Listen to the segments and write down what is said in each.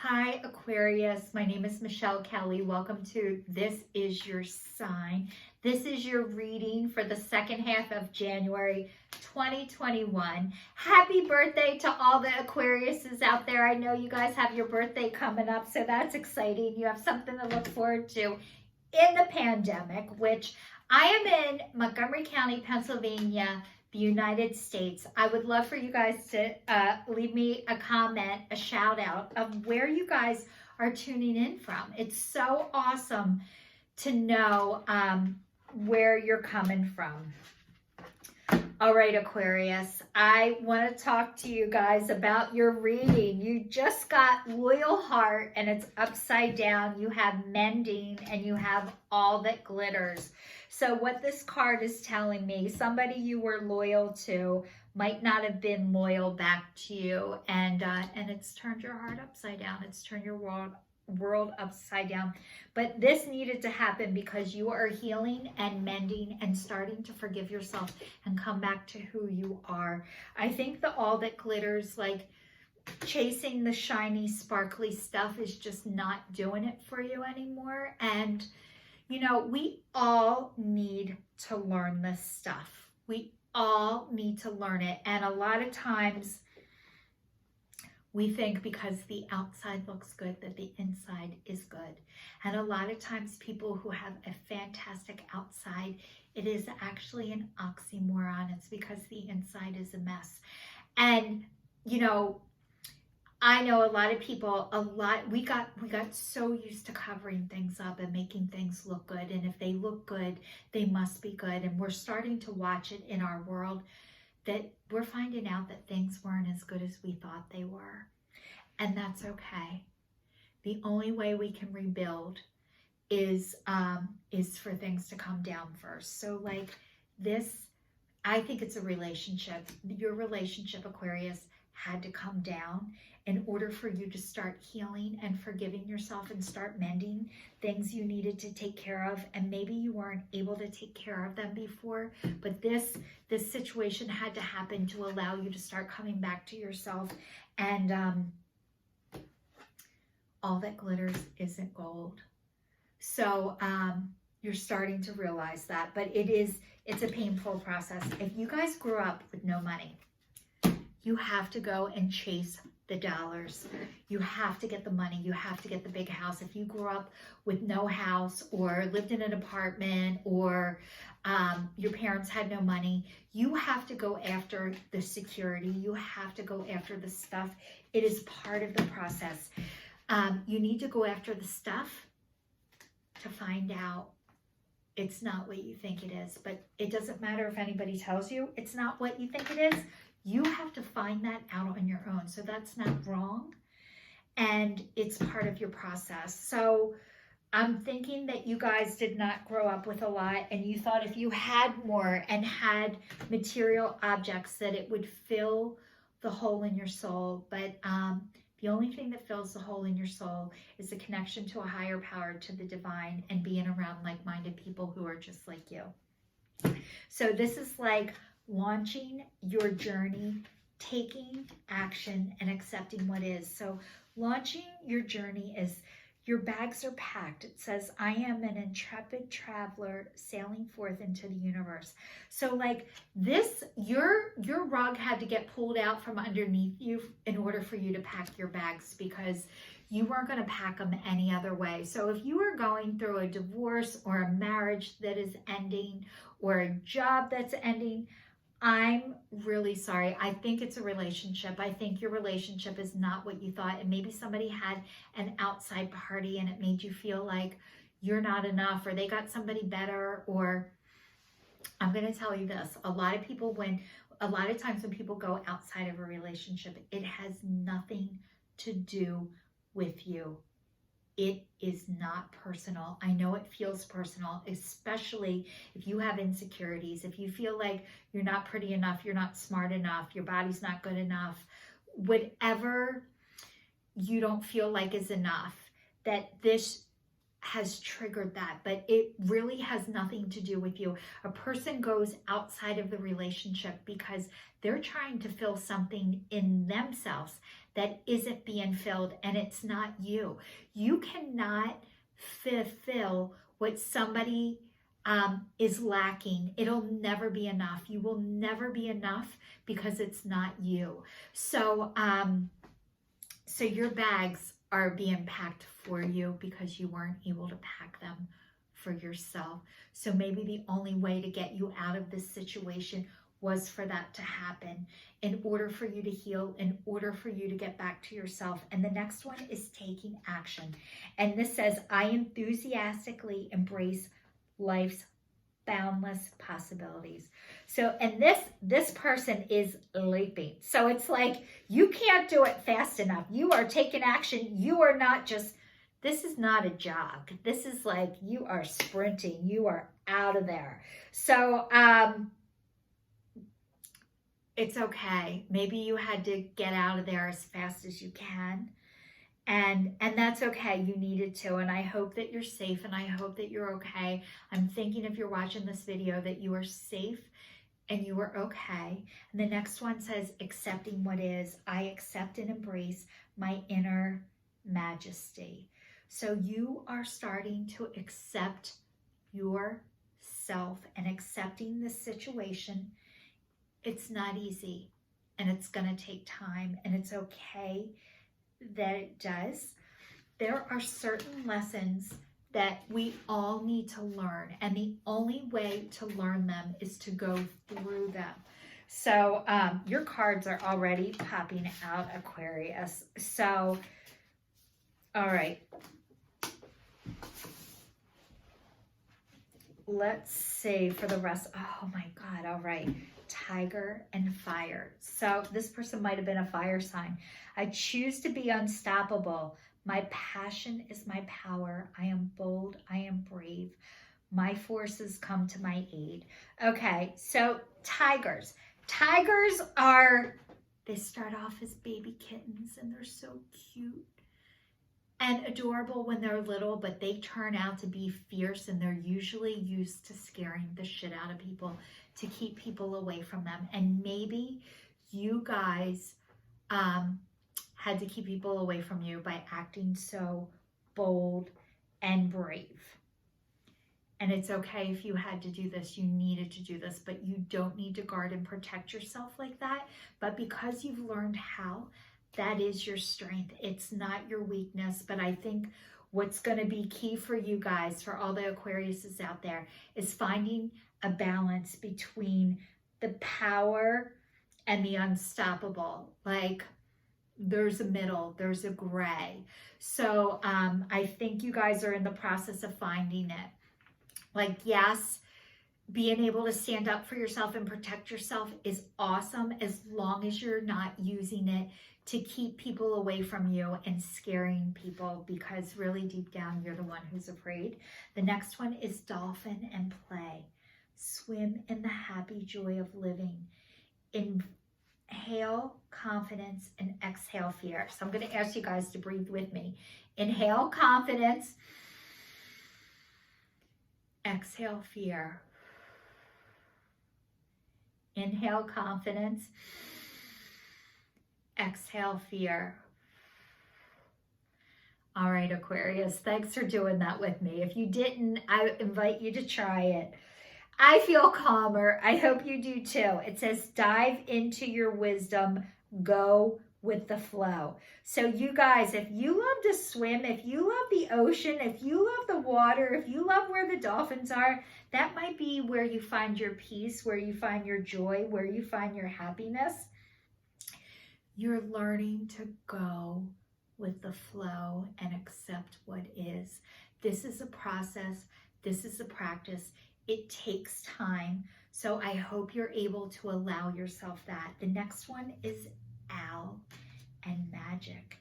Hi, Aquarius. My name is Michelle Kelly. Welcome to This Is Your Sign. This is your reading for the second half of January 2021. Happy birthday to all the Aquariuses out there. I know you guys have your birthday coming up, so that's exciting. You have something to look forward to in the pandemic, which I am in Montgomery County, Pennsylvania, the United States. I would love for you guys to leave me a comment, a shout out of where you guys are tuning in from. It's so awesome to know where you're coming from. All right, Aquarius, I want to talk to you guys about your reading. You just got Loyal Heart and it's upside down. You have Mending and you have All That Glitters. So what this card is telling me, somebody you were loyal to might not have been loyal back to you, and it's turned your heart upside down. It's turned your world upside down. But this needed to happen because you are healing and mending and starting to forgive yourself and come back to who you are. I think the All That Glitters, like chasing the shiny, sparkly stuff, is just not doing it for you anymore. And you know, we all need to learn this stuff. We all need to learn it. And a lot of times we think because the outside looks good that the inside is good. And a lot of times people who have a fantastic outside, it is actually an oxymoron. It's because the inside is a mess. And, you know, I know a lot of people, we got so used to covering things up and making things look good. And if they look good, they must be good. And we're starting to watch it in our world that we're finding out that things weren't as good as we thought they were. And that's okay. The only way we can rebuild is for things to come down first. So like this, I think it's a relationship. Your relationship, Aquarius, had to come down in order for you to start healing and forgiving yourself and start mending things you needed to take care of. And maybe you weren't able to take care of them before, but this situation had to happen to allow you to start coming back to yourself. And all that glitters isn't gold. So you're starting to realize that, but it's a painful process. If you guys grew up with no money, you have to go and chase the dollars. You have to get the money. You have to get the big house. If you grew up with no house or lived in an apartment or your parents had no money, you have to go after the security. You have to go after the stuff. It is part of the process. You need to go after the stuff to find out it's not what you think it is. But it doesn't matter if anybody tells you it's not what you think it is. You have to find that out on your own. So that's not wrong. And it's part of your process. So I'm thinking that you guys did not grow up with a lot and you thought if you had more and had material objects that it would fill the hole in your soul. But the only thing that fills the hole in your soul is the connection to a higher power, to the divine, and being around like-minded people who are just like you. So this is like launching your journey, taking action and accepting what is. So launching your journey is your bags are packed. It says, I am an intrepid traveler sailing forth into the universe. So like this, your rug had to get pulled out from underneath you in order for you to pack your bags because you weren't going to pack them any other way. So if you are going through a divorce or a marriage that is ending or a job that's ending, I'm really sorry. I think it's a relationship. I think your relationship is not what you thought. And maybe somebody had an outside party and it made you feel like you're not enough, or they got somebody better. Or I'm going to tell you this. A lot of times when people go outside of a relationship, it has nothing to do with you. It is not personal. I know it feels personal, especially if you have insecurities. If you feel like you're not pretty enough, you're not smart enough, your body's not good enough, whatever you don't feel like is enough, that this has triggered that, but it really has nothing to do with you. A person goes outside of the relationship because they're trying to fill something in themselves that isn't being filled, and it's not you. You cannot fulfill what somebody is lacking. It'll never be enough. You will never be enough because it's not you. So, so your bags are being packed for you because you weren't able to pack them for yourself. So maybe the only way to get you out of this situation was for that to happen, in order for you to heal, in order for you to get back to yourself. And the next one is taking action. And this says, I enthusiastically embrace life's boundless possibilities. So, and this person is leaping. So it's like, you can't do it fast enough. You are taking action. You are not just, this is not a jog. This is like, you are sprinting. You are out of there. So, it's okay. Maybe you had to get out of there as fast as you can. And that's okay. You needed to. And I hope that you're safe, and I hope that you're okay. I'm thinking, if you're watching this video, that you are safe and you are okay. And the next one says, accepting what is. I accept and embrace my inner majesty. So you are starting to accept yourself and accepting this situation. It's not easy, and it's going to take time, and it's okay that it does. There are certain lessons that we all need to learn, and the only way to learn them is to go through them. So your cards are already popping out, Aquarius. So, all right. Let's see for the rest. Oh my God. All right. Tiger and fire. So this person might have been a fire sign. I choose to be unstoppable. My passion is my power. I am bold. I am brave. My forces come to my aid. Okay, so tigers. Tigers are, they start off as baby kittens, and they're so cute and adorable when they're little, but they turn out to be fierce, and they're usually used to scaring the shit out of people to keep people away from them. And maybe you guys had to keep people away from you by acting so bold and brave. And it's okay if you had to do this, you needed to do this, but you don't need to guard and protect yourself like that. But because you've learned how, that is your strength. It's not your weakness. But I think what's going to be key for you guys, for all the Aquariuses out there, is finding a balance between the power and the unstoppable. Like, there's a middle, there's a gray. So I think you guys are in the process of finding it. Like, yes, being able to stand up for yourself and protect yourself is awesome, as long as you're not using it to keep people away from you and scaring people, because really deep down, you're the one who's afraid. The next one is dolphin and play. Swim in the happy joy of living. Inhale confidence and exhale fear. So I'm going to ask you guys to breathe with me. Inhale confidence. Exhale fear. Inhale confidence. Exhale fear. All right, Aquarius, thanks for doing that with me. If you didn't, I invite you to try it. I feel calmer. I hope you do too. It says, dive into your wisdom, go with the flow. So you guys, if you love to swim, if you love the ocean, if you love the water, if you love where the dolphins are, that might be where you find your peace, where you find your joy, where you find your happiness. You're learning to go with the flow and accept what is. This is a process. This is a practice. It takes time. So I hope you're able to allow yourself that. The next one is owl and magic.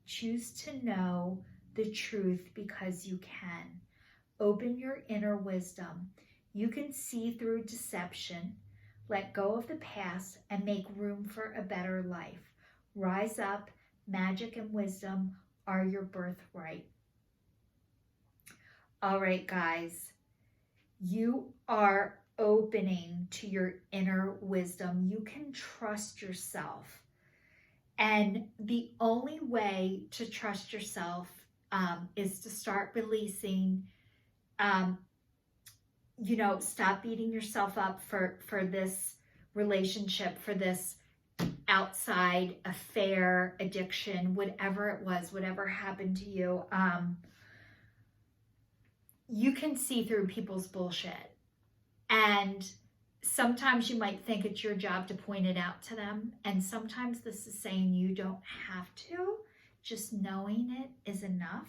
Choose to know the truth because you can. Open your inner wisdom. You can see through deception. Let go of the past and make room for a better life. Rise up. Magic and wisdom are your birthright. All right, guys. You are opening to your inner wisdom. You can trust yourself. And the only way to trust yourself is to start releasing, stop beating yourself up for this relationship, for this outside affair, addiction, whatever it was, whatever happened to you. You can see through people's bullshit. And sometimes you might think it's your job to point it out to them. And sometimes this is saying you don't have to. Just knowing it is enough.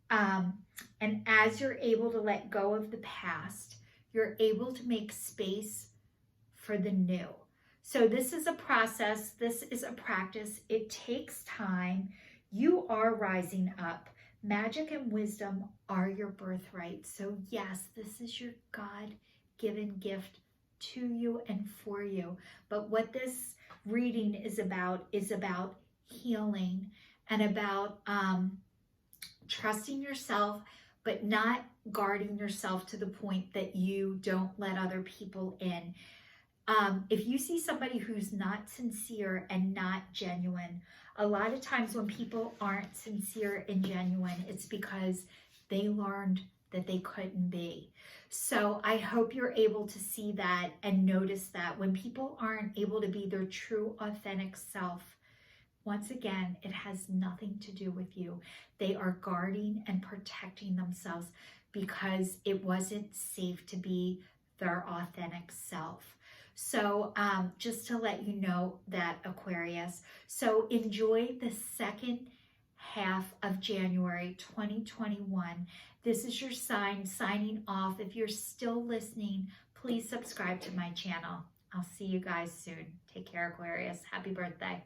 And as you're able to let go of the past, you're able to make space for the new. So this is a process. This is a practice. It takes time. You are rising up. Magic and wisdom are your birthright. So yes, this is your God-given gift to you and for you. But what this reading is about healing and about trusting yourself, but not guarding yourself to the point that you don't let other people in. If you see somebody who's not sincere and not genuine, a lot of times when people aren't sincere and genuine, it's because they learned that they couldn't be. So I hope you're able to see that and notice that when people aren't able to be their true, authentic self, once again, it has nothing to do with you. They are guarding and protecting themselves because it wasn't safe to be their authentic self. So just to let you know that, Aquarius. So enjoy the second half of January 2021. This is your sign signing off. If you're still listening, please subscribe to my channel. I'll see you guys soon. Take care, Aquarius. Happy birthday.